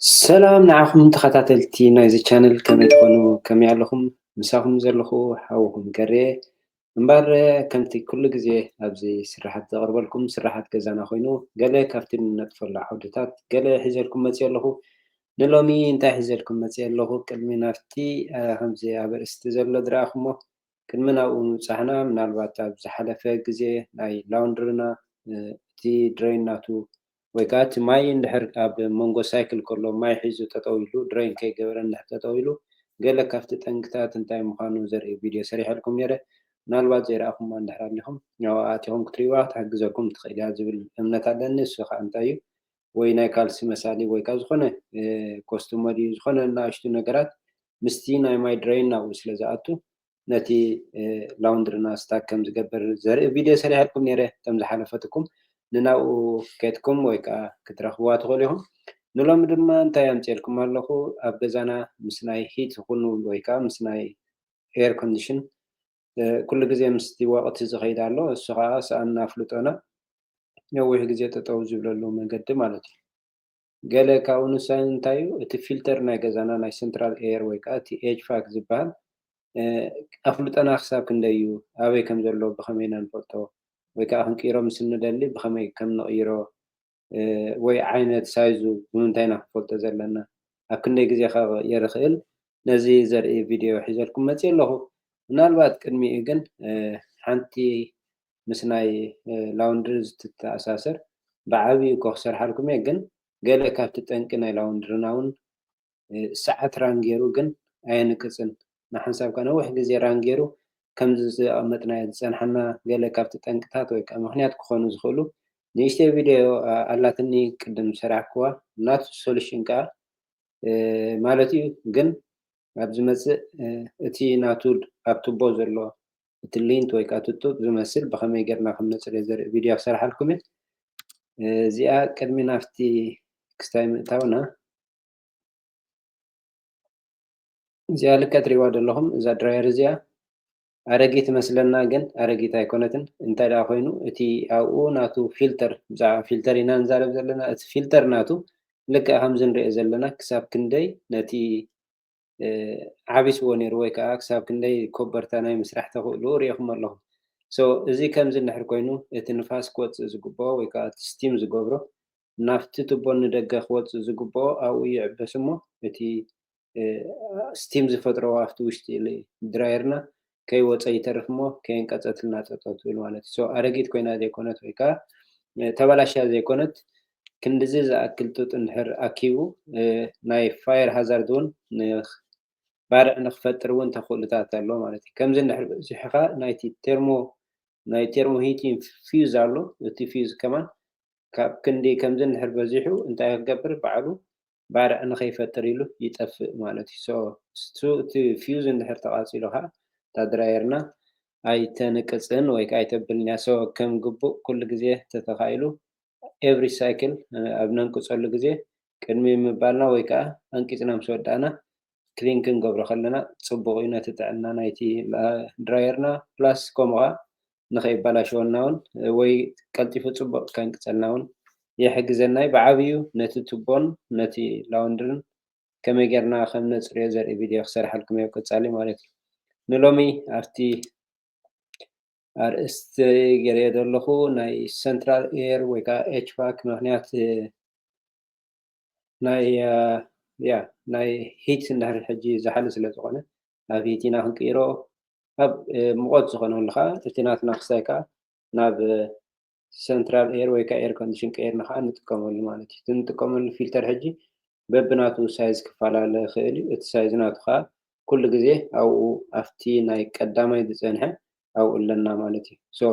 سلام نعم تخاتلتي نايز channel كمي تكونوا كمي علىكم مساكم زلخو حاوكم كري እምበር ከምቲ ኩሉ ግዜ ኣብዚ ስራሓት ዘቕርበልኩም ስራሓት ገዛና ኮይኑ ገለ ካብቲ ነጥፈሉ ዓውድታት ገለ ሒዘልኩም መፅእ ኣለኹ ንሎሚ እንታይ ሒዘልኩም መፅእ ኣለኹ ቅድሚ ናብቲ ከምዚ ኣብ ርእስቲ ዘሎ ዝረኣኹሞ ቅድሚ ናብኡ ምብፃሕና ምናልባት ኣብ ዝሓለፈ ግዜ ናይ ላውንድርና እቲ ድሬን ናቱ ወይ ከዓ እቲ ማይ እንድሕር ኣብ መንጎ ሳይክል ከሎ ማይ ሒዙ ጠጠው ኢሉ ድሬን ከይገበረ እንድሕር ጠጠው ኢሉ ገለ ካብቲ ጠንቅታት እንታይ ምዃኑ ዘርኢ ቪድዮ ሰሪሐልኩም ነይረ ምናልባት ዘይረኣኹምማ እንድሕር ኣለኹም ያው ኣትኹም ክትሪእዋ ክትሕግዘኩም ትኽእል እያ ዝብል እምነት ኣለኒ እሱ ከዓ እንታይ እዩ ወይ ናይ ካልሲ መሳሊ ወይ ካብ ዝኾነ ኮስቱሞ ድዩ ዝኾነ ንኣሽቱ ነገራት ምስቲ ናይ ማይ ድሬን ናብኡ ስለ ዝኣቱ ነቲ ላውንድርና ስታክ ከም ዝገብር ዘርኢ ቪድዮ ሰሪሐልኩም ነይረ ከም ዝሓለፈትኩም ንናብኡ ከድኩም ወይ ከዓ ክትረኽብዋ ትኽእሉ ኢኹም ንሎሚ ድማ እንታይ ኣምፂአልኩም ኣለኹ ኣብ ገዛና ምስ ናይ ሂት ይኹን ወይ ከዓ ምስ ናይ ኤር ኮንዲሽን ኩሉ ግዜ ምስቲ ወቕቲ ዝኸይድ ኣሎ እሱ ከዓ ሰኣንና ኣፍልጦና ነዊሕ ግዜ ጠጠው ዝብለሉ መንገዲ ማለት እዩ ገለ ካብኡ ንሳይ እንታይ እዩ እቲ ፊልተር ናይ ገዛና ናይ ሴንትራል ኤር ወይ ከዓ እቲ ኤችቫክ ዝበሃል ኣፍልጠና ክሳብ ክንደይ እዩ ኣበይ ከም ዘሎ ብኸመይ ኢና ንፈልጦ ወይ ከዓ ክንቅይሮ ምስ ንደሊ ብኸመይ ከም ነቕይሮ ወይ ዓይነት ሳይዙ ብምንታይ ኢና ክፈልጦ ዘለና ኣብ ክንደይ ግዜ ከቕየር ይኽእል ነዚ ዘርኢ ቪድዮ ሒዘልኩም መፅእ ኣለኹ ምናልባት ቅድሚኡ ግን ሓንቲ ምስ ናይ ላውንድሪ ዝትተኣሳሰር ብዓብዪ እኮ ክሰርሓልኩም እየ ግን ገለ ካብቲ ጠንቂ ናይ ላውንድርና እውን ሰዓት ራን ገይሩ ግን ኣየንቅፅን ንሓንሳብካ ነዊሕ ግዜ ራን ገይሩ ከምዚ ዝቐመጥናዮ ዝፀንሐና ገለ ካብቲ ጠንቅታት ወይ ከዓ ምክንያት ክኾኑ ዝኽእሉ ንእሽተይ ቪድዮ ኣላትኒ ቅድም ሰራሕክዋ ናቱ ሶሉሽን ከዓ ማለት እዩ ግን ኣብ ዝመፅእ እቲ ናቱ ኣብ ቱቦ ዘሎ እቲ ሊንት ወይ ከዓ ትጡብ ዝመስል ብኸመይ ጌርና ከም ነፅርዮ ዘርኢ ቪድዮ ክሰርሓልኩም እየ እዚኣ ቅድሚ ናብቲ ክስታይ ምእታውና እዚኣ ልክዕ ትሪእዋ ዘለኹም እዛ ድራየር እዚኣ ኣረጊት መስለና ግን ኣረጊት ኣይኮነትን እንታይ ደኣ ኮይኑ እቲ ኣብኡ ናቱ ፊልተር ብዛዕባ ፊልተር ኢና ንዛረብ ዘለና እቲ ፊልተር ናቱ ልክዕ ከምዚ ንሪኦ ዘለና ክሳብ ክንደይ ነቲ ዓቢስዎ ነይሩ ወይ ከዓ ክሳብ ክንደይ ኮበርታ ናይ ምስራሕ ተኽእሉ ሪኢኹም ኣለኹም እዚ ከምዚ እንድሕር ኮይኑ እቲ ንፋስ ክወፅእ ዝግብኦ ወይ ከዓ እቲ ስቲም ዝገብሮ ናብቲ ቱቦ ንደገ ክወፅእ ዝግብኦ ኣብኡ ይዕበስ እሞ እቲ ስቲም ዝፈጥሮ ኣብቲ ውሽጢ ድራየርና ከይወፀ ይተርፍ እሞ ከየንቀፀትልና ፀጠው ትብል ማለት እዩ ኣረጊት ኮይና ዘይኮነት ወይ ከዓ ተበላሽያ ዘይኮነት ክንዲዚ ዝኣክል ጡጥ እንድሕር ኣኪቡ ናይ ፋየር ሃዛርድ እውን ባርዕ ንክፈጥር እውን ተኽእሎታት ኣለዎ ማለት እዩ ከምዚ እንድሕር በዚሕኻ ናይ ቴርሞ ሂቲንግ ፊውዝ ኣሎ እቲ ፊውዝ ከማን ካብ ክንዲ ከምዚ እንድሕር በዚሑ እንታይ ክገብር ባዕሉ ባርዕ ንኸይፈጥር ኢሉ ይጠፍእ ማለት እዩ እቲ ፊውዝ እንድሕር ተቓፂሉ ከዓ እታ ድራየርና ኣይተንቅፅን ወይ ከዓ ኣይተብልን እያ ከም ግቡእ ኩሉ ግዜ ተተኻኢሉ ኤቭሪ ሳይክል ኣብ ነንቅፀሉ ግዜ ቅድሚ ምባልና ወይ ከዓ ኣንቂፅና ምስ ወዳእና ክሊን ክንገብሮ ከለና ፅቡቅ እዩ ነቲ ጥዕና ናይቲ ድራየርና ፕላስ ከምኡ ከዓ ንኸይበላሸወና እውን ወይ ቀልጢፉ ፅቡቅ ከንቅፀልና እውን ይሕግዘና ብዓብዩ ነቲ ቱቦን ነቲ ላውንድርን ከመይ ጌርና ከም ነፅርዮ ዘርኢ ቪድዮ ክሰርሐልኩም እየ ቀፃሊ ማለት እዩ ንሎሚ ኣብቲ ኣርእስቲ ገይረዮ ዘለኹ ናይ ሴንትራል ኤር ወይ ከዓ ኤችቫክ ምክንያት ናይ ሂት እንድሕር ሕጂ ዝሓለ ስለ ዝኾነ ኣብ ሂት ኢና ክንቅይሮ ኣብ ሙቐት ዝኾነሉ ከዓ እቲ ናትና ክስታይ ከዓ ናብ ሴንትራል ኤር ወይ ከዓ ኤር ኮንዲሽን ቀይርና ከዓ ንጥቀመሉ ማለት እዩ እቲ ንጥቀመሉ ፊልተር ሕጂ በብናቱ ሳይዝ ክፈላለ ይኽእል እዩ እቲ ሳይዝ ናቱ ከዓ ኩሉ ግዜ ኣብኡ ኣብቲ ናይ ቀዳማይ ዝፀንሐ ኣብኡ ኣለና ማለት እዩ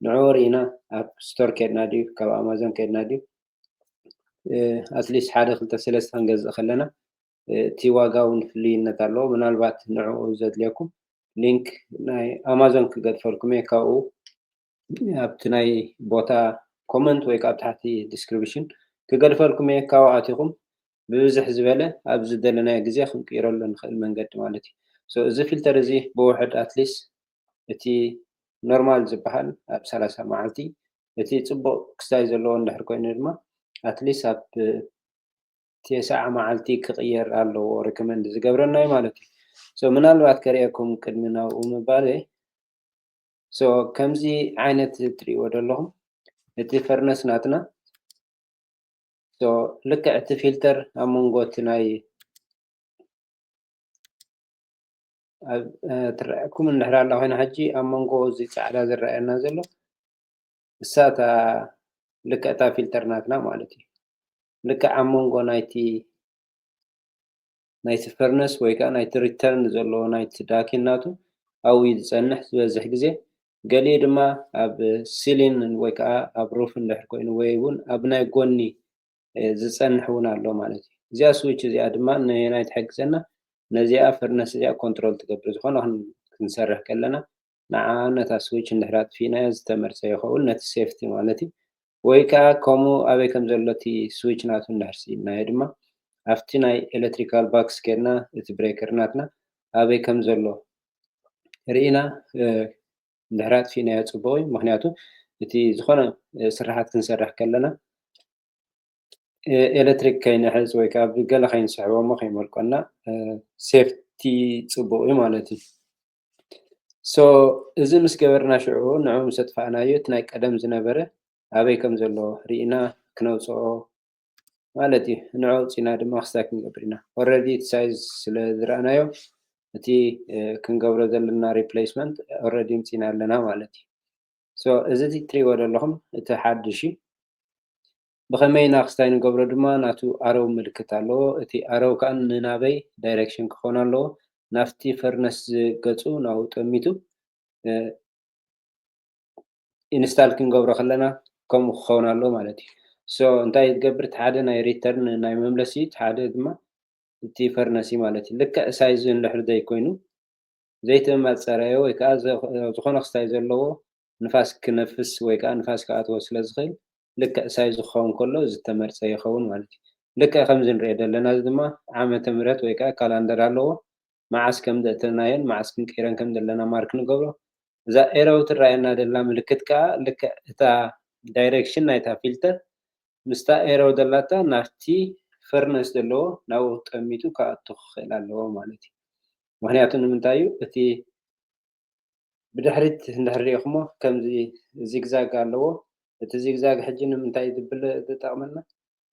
ንዕኡ ርኢና ኣብ ስቶር ከድና ድዩ ካብ ኣማዞን ከድና ድዩ ኣትሊስት ሓደ ክልተ ሰለስተ ክንገዝእ ከለና እቲ ዋጋ እውን ፍልይነት ኣለዎ ምናልባት ንዕኡ ዘድልየኩም ሊንክ ናይ ኣማዞን ክገድፈልኩም እየ ካብኡ ኣብቲ ናይ ቦታ ኮመንት ወይ ከዓ ታሕቲ ዲስክሪፕሽን ክገድፈልኩም እየ ካብኡ ኣትኹም ብብዝሕ ዝበለ ኣብ ዝደለናዮ ግዜ ክንቅይረሉ ንኽእል መንገዲ ማለት እዩ እዚ ፊልተር እዚ ብውሕድ ኣትሊስት እቲ ኖርማል ዝበሃል ኣብ 30 መዓልቲ እቲ ፅቡቅ ክስታይ ዘለዎ እንድሕር ኮይኑ ድማ ኣትሊስት ኣብ 9 መዓልቲ ክቕየር ኣለዎ ሪኮመንድ ዝገብረናዩ ማለት እዩ። ምናልባት ከሪአኩም ቅድሚ ናብኡ ምባለ ከምዚ ዓይነት እትሪእዎ ዘለኹም እቲ ፈርነስ ናትና ልክዕ እቲ ፊልተር ኣብ መንጎ እቲ ናይ ትረአየኩም እንድሕር ኣላ ኮይና ሕጂ ኣብ መንጎ እዚ ፃዕዳ ዝረአየና ዘሎ እሳ እታ ልክዕ እታ ፊልተር ናትና ማለት እዩ። ልክዕ ኣብ መንጎ ናይቲ ፈርነስ ወይ ከዓ ናይቲ ሪተርን ዘለዎ ናይቲ ዳኪን ናቱ ኣብኡ እዩ ዝፀንሕ ዝበዝሕ ግዜ ገሊኡ ድማ ኣብ ሲሊን ወይ ከዓ ኣብ ሩፍ እንድሕር ኮይኑ ወይ እውን ኣብ ናይ ጎኒ ዝፀንሕ እውን ኣሎ ማለት እዩ። እዚኣ ስዊች እዚኣ ድማ ንየናይ ትሕግዘና ነዚኣ ፈርነስ እዚኣ ኮንትሮል ትገብር ዝኾነ ክንሰርሕ ከለና ንዓ ነታ ስዊች እንድሕር ኣጥፊእናዮ ዝተመርፀ ይኸውን ነቲ ሴፍቲ ማለት እዩ። ወይ ከዓ ከምኡ ኣበይ ከም ዘሎ እቲ ስዊች ናቱ እንድሕር ስኢናዮ ድማ ኣብቲ ናይ ኤሌክትሪካል ባክስ ኬድና እቲ ብሬከር ናትና ኣበይ ከም ዘሎ ርኢና እንድሕር ኣጥፊእናዮ ፅቡቅ እዩ። ምክንያቱ እቲ ዝኾነ ስራሓት ክንሰርሕ ከለና ኤሌክትሪክ ከይንሕዝ ወይ ከዓ ብገለ ከይንስሕቦ እሞ ከይመልቀና ሴፍቲ ፅቡቅ እዩ ማለት እዩ። እዚ ምስ ገበርና ሽዑ ንዑ ምስ ኣጥፋእናዮ እቲ ናይ ቀደም ዝነበረ ኣበይ ከም ዘሎ ርኢና ክነውፅኦ ማለት እዩ። ንዑ ኣውፂና ድማ ክስታይ ክንገብር ኢና ኦልሬዲ እቲ ሳይዝ ስለ ዝረአናዮ እቲ ክንገብሮ ዘለና ሪፕሌስመንት ኦልሬዲ ምፂና ኣለና ማለት እዩ። እዚ እትሪእዎ ዘለኹም እቲ ሓድሽ እዩ። ብኸመይ ኢና ክስታይ ንገብሮ ድማ ናቱ ኣረው ምልክት ኣለዎ። እቲ ኣረው ከዓ ንናበይ ዳይሬክሽን ክኾን ኣለዎ ናፍቲ ፈርነስ ገፁ ናብኡ ጠሚቱ ኢንስታል ክንገብሮ ከለና ከምኡ ክኸውን ኣለዎ ማለት እዩ። እንታይ ትገብር እቲ ሓደ ናይ ሪተርን ናይ መምለሲ እቲ ሓደ ድማ እቲ ፈርነሲ ማለት እዩ። ልክዕ ሳይዙ እንድሕር ዘይኮይኑ ዘይተማፀረዮ ወይ ከዓ ዝኾነ ክስታይ ዘለዎ ንፋስ ክነፍስ ወይ ከዓ ንፋስ ክኣትዎ ስለ ዝኽእል ልክዕ ሳይዙ ክኸውን ከሎ ዝተመርፀ ይኸውን ማለት እዩ። ልክዕ ከምዚ ንሪኦ ዘለና እዚ ድማ ዓመተ ምህረት ወይ ከዓ ካላንደር ኣለዎ መዓዝ ከም ዘእተናዮን መዓዝ ክንቀይረን ከም ዘለና ማርክ ንገብሮ እዛ ኤረው ትረአየና ዘላ ምልክት ከዓ ልክዕ እታ ዳይሬክሽን ናይታ ፊልተር ምስታ ኤረው ዘላታ ናብቲ ፈርነስ ዘለዎ ናብኡ ጠሚቱ ክኣቱ ክኽእል ኣለዎ ማለት እዩ። ምክንያቱ ንምንታይ እዩ እቲ ብድሕሪት እንድሕር ሪኢኹሞ ከምዚ ዚግዛግ ኣለዎ እቲ ዚግዛግ ሕጂ ንምንታይ ዝጠቕመና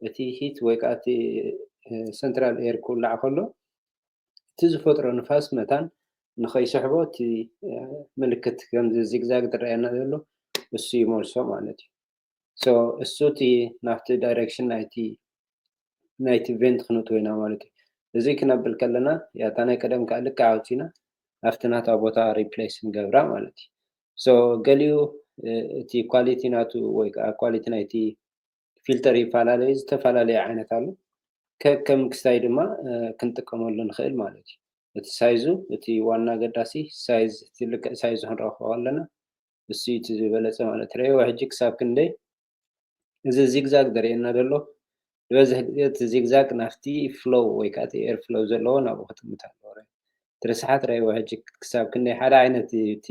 እቲ ሂት ወይ ከዓ እቲ ሰንትራል ኤር ክውላዕ ከሎ እቲ ዝፈጥሮ ንፋስ መታን ንኸይስሕቦ እቲ ምልክት ከምዚ ዚግዛግ ዝረአየና ዘሎ እሱ ይመልሶ ማለት እዩ። እሱ እቲ ናብቲ ዳይሬክሽን ናይቲ ቬንት ክንእትዎ ኢና ማለት እዩ። እዚ ክነብል ከለና እታ ናይ ቀደም ከዓ ልክዕ ኣውፂና ኣብቲ ናታ ቦታ ሪፕሌስ ንገብራ ማለት እዩ። ገሊኡ እቲ ኳሊቲ ናቱ ወይ ከዓ ኳሊቲ ናይቲ ፊልተር ይፈላለዩ ዝተፈላለየ ዓይነት ኣሎ ከከም ክስታይ ድማ ክንጥቀመሉ ንኽእል ማለት እዩ። እቲ ሳይዙ እቲ ዋና ኣገዳሲ ሳይዝ እቲ ልክዕ ሳይዙ ክንረኽቦ ከለና እሱ እቲ ዝበለፀ ማለት ትሪእይዎ ሕጂ ክሳብ ክንደይ እዚ ዚግዛግ ዘርእየና ዘሎ ዝበዝሕ ግዜ እቲ ዚግዛግ ናብቲ ፍሎው ወይ ከዓ እቲ ኤር ፍሎው ዘለዎ ናብኡ ክጥምት ኣለዎ። እቲ ርስሓት ትሪእይዎ ሕጂ ክሳብ ክንደይ ሓደ ዓይነት እቲ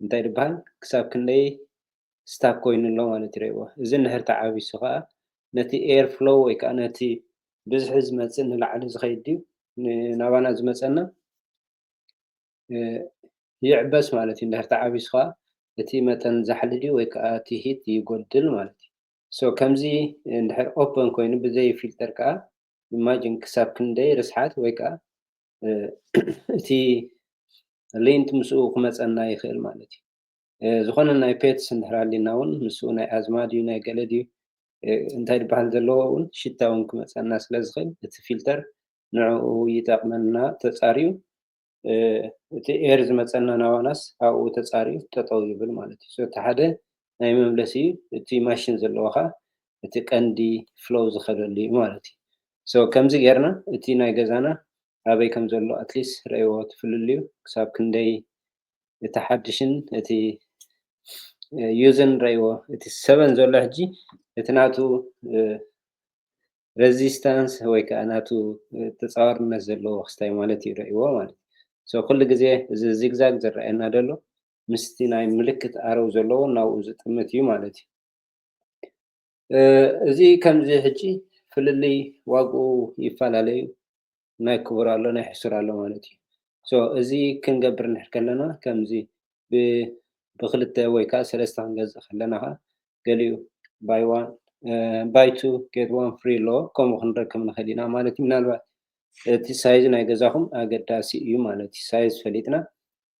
እንታይ ዝበሃል ክሳብ ክንደይ ስታክ ኮይኑ ኣሎ ማለት ትሪእይዎ። እዚ እንድሕር ተዓቢሱ ከዓ ነቲ ኤር ፍሎው ወይ ከዓ ነቲ ብዝሒ ዝመፅእ ንላዕሊ ዝኸይድ ድዩ ናባና ዝመፀና ይዕበስ ማለት እዩ። እንድሕር ተዓቢሱ ከዓ እቲ መጠን ዛሕሊ ድዩ ወይ ከዓ እቲ ሂት ይጎድል ማለት እዩ። ከምዚ እንድሕር ኦፐን ኮይኑ ብዘይ ፊልተር ከዓ ኢማጅን ክሳብ ክንደይ ርስሓት ወይ ከዓ እቲ ሌንት ምስኡ ክመፀና ይኽእል ማለት እዩ። ዝኾነ ናይ ፔትስ እንድሕር ሃልይና እውን ምስኡ ናይ ኣዝማ ድዩ ናይ ገለ ድዩ እንታይ ዝበሃል ዘለዎ እውን ሽታ እውን ክመፀና ስለ ዝኽእል እቲ ፊልተር ንዕኡ ይጠቕመና ተፃርዩ እቲ ኤር ዝመፀና ናባናስ ኣብኡ ተፃርዩ ጠጠው ይብል ማለት እዩ። እቲ ሓደ ናይ መምለሲ እዩ እቲ ማሽን ዘለዎ ከዓ እቲ ቀንዲ ፍሎው ዝኸደሉ እዩ ማለት እዩ። ከምዚ ጌርና እቲ ናይ ገዛና ኣበይ ከም ዘሎ ኣትሊስት ረእይዎ ትፍልልዩ ክሳብ ክንደይ እቲ ሓድሽን እቲ ዩዝን ረእይዎ እቲ ሰበን ዘሎ ሕጂ እቲ ናቱ ሬዚስታንስ ወይ ከዓ ናቱ ተፃዋርነት ዘለዎ ክስታይ ማለት እዩ ረእይዎ ማለት እዩ። ኩሉ ግዜ እዚ ዚግዛግ ዝረአየና ዘሎ ምስቲ ናይ ምልክት ኣረው ዘለዎ ናብኡ ዝጥምት እዩ ማለት እዩ። እዚ ከምዚ ሕጂ ፍልልይ ዋግኡ ይፈላለዩ ናይ ክቡር ኣሎ ናይ ሕሱር ኣሎ ማለት እዩ እዚ ክንገብር ንድሕር ከለና ከምዚ ብክልተ ወይ ከዓ ሰለስተ ክንገዝእ ከለና ከዓ ገሊኡ ባይ ቱ ጌት ዋን ፍሪ ኣሎ ከምኡ ክንረክብ ንክእል ኢና ማለት እዩ ምናልባት እቲ ሳይዝ ናይ ገዛኩም ኣገዳሲ እዩ ማለት እዩ ሳይዝ ፈሊጥና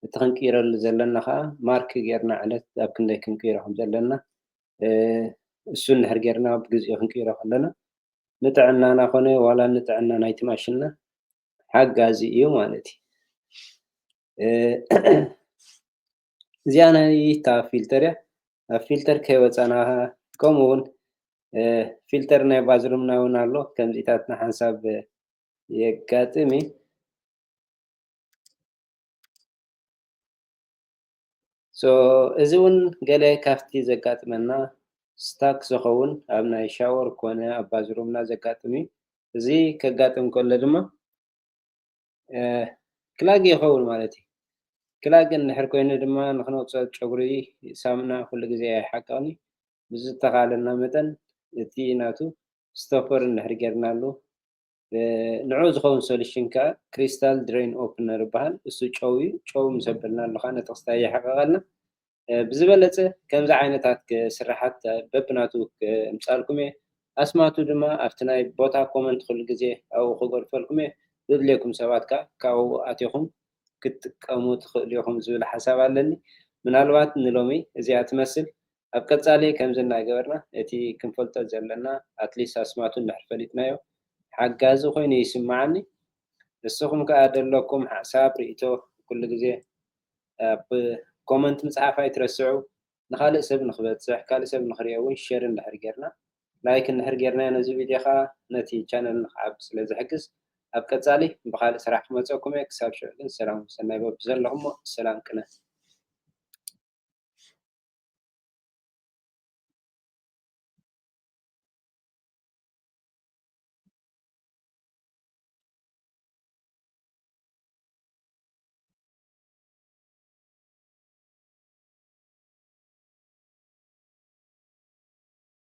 እቲ ክንቅይረሉ ዘለና ከዓ ማርክ ጌርና ዕለት ኣብ ክንደይ ክንቅይሮ ከም ዘለና እሱ እንድሕር ጌርና ብግዚኡ ክንቅይሮ ከለና ንጥዕናና ኮነ ዋላ ንጥዕና ናይቲ ማሽንና ሓጋዚ እዩ ማለት እዩ እዚኣ ናይታ ፊልተር እያ ኣብ ፊልተር ከይወፃና ከምኡ እውን ፊልተር ናይ ባዝሩምና እውን ኣሎ ከምዚታትና ሓንሳብ የጋጥም እዚ እውን ገለ ካፍቲ ዘጋጥመና ስታክ ዝኸውን ኣብ ናይ ሻወር ኮነ ኣብ ባዝሩምና ዘጋጥም እዩ እዚ ከጋጥም ከሎ ድማ ክላግ ይኸውን ማለት እዩ ክላግ እንድሕር ኮይኑ ድማ ንክነውፅኦ ጨጉሪ ሳሙና ኩሉ ግዜ ኣይሓቅቅን ብዝተኻለና መጠን እቲ ናቱ ስቶፐር እንድሕር ጌርናሉ ንዑ ዝኸውን ሶሉሽን ከዓ ክሪስታል ድሬን ኦፕነር ይበሃል እሱ ጨው እዩ ጨው ምስ ኣበልና ኣለካ ነቲ ክስታይ ይሕቅቀልና ብዝበለፀ ከምዚ ዓይነታት ስራሓት በብናቱ ምፃልኩም እየ ኣስማቱ ድማ ኣብቲ ናይ ቦታ ኮመንት ኩሉ ግዜ ኣብኡ ክገድፈልኩም እየ ዘድልየኩም ሰባት ከዓ ካብኡ ኣትይኩም ክትጥቀሙ ትኽእሉ ኢኹም ዝብል ሓሳብ ኣለኒ ምናልባት ንሎሚ እዚኣ ትመስል ኣብ ቀፃሊ ከምዚ እናገበርና እቲ ክንፈልጦ ዘለና ኣትሊስት ኣስማቱ እንድሕር ፈሊጥናዮ ሓጋዚ ኮይኑ ይስማዓኒ ንስኹም ከዓ ደለኩም ሓሳብ ርእቶ ኩሉ ግዜ ኣብ ኮመንት ምፅሓፍ ኣይትረስዑ ንካልእ ሰብ ንክበፅሕ ካልእ ሰብ ንክሪኦ እውን ሸር እንድሕር ጌርና ላይክ እንድሕር ጌርና ነዚ ቪድዮ ከዓ ነቲ ቻነል ንክዓቢ ስለዝሕግዝ ኣብ ቀፃሊ ብካልእ ስራሕ ክመፀኩም እየ ክሳብ ሽዑ ግን ሰላም ሰናይ በቢ ዘለኹም ሰላም ቅነ